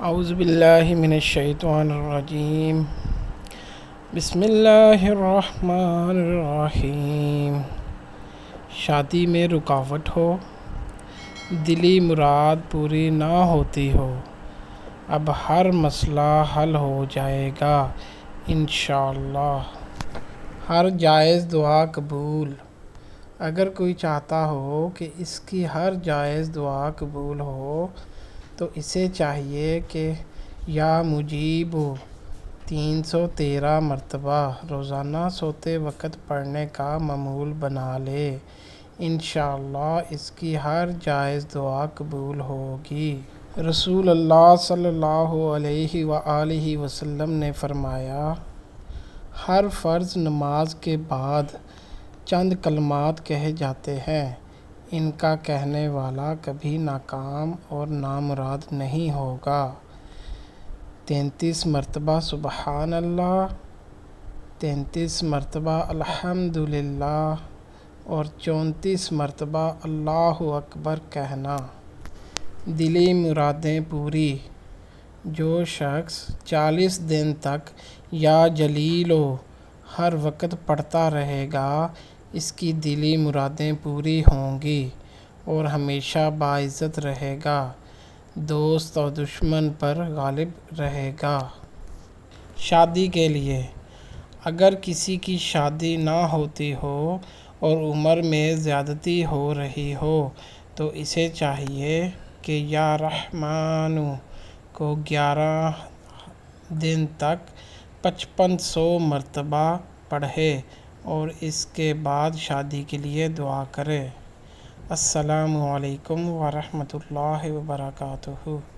اعوذ باللہ من الشیطان الرجیم بسم اللہ الرحمن الرحیم۔ شادی میں رکاوٹ ہو، دلی مراد پوری نہ ہوتی ہو، اب ہر مسئلہ حل ہو جائے گا انشاءاللہ۔ ہر جائز دعا قبول۔ اگر کوئی چاہتا ہو کہ اس کی ہر جائز دعا قبول ہو تو اسے چاہیے کہ یا مجیب 313 مرتبہ روزانہ سوتے وقت پڑھنے کا معمول بنا لے، انشاءاللہ اس کی ہر جائز دعا قبول ہوگی۔ رسول اللہ صلی اللہ علیہ وآلہ وسلم نے فرمایا، ہر فرض نماز کے بعد چند کلمات کہے جاتے ہیں، ان کا کہنے والا کبھی ناکام اور نامراد نہیں ہوگا۔ 33 مرتبہ سبحان اللہ، 33 مرتبہ الحمدللہ اور 34 مرتبہ اللہ اکبر کہنا۔ دلی مرادیں پوری۔ جو شخص 40 دن تک یا جلیلو ہر وقت پڑھتا رہے گا، اس کی دلی مرادیں پوری ہوں گی اور ہمیشہ باعزت رہے گا، دوست اور دشمن پر غالب رہے گا۔ شادی کے لیے اگر کسی کی شادی نہ ہوتی ہو اور عمر میں زیادتی ہو رہی ہو تو اسے چاہیے کہ یا رحمٰن کو 11 دن تک 5500 مرتبہ پڑھے اور اس کے بعد شادی کے لیے دعا کرے۔ السلام علیکم ورحمۃ اللہ وبرکاتہ۔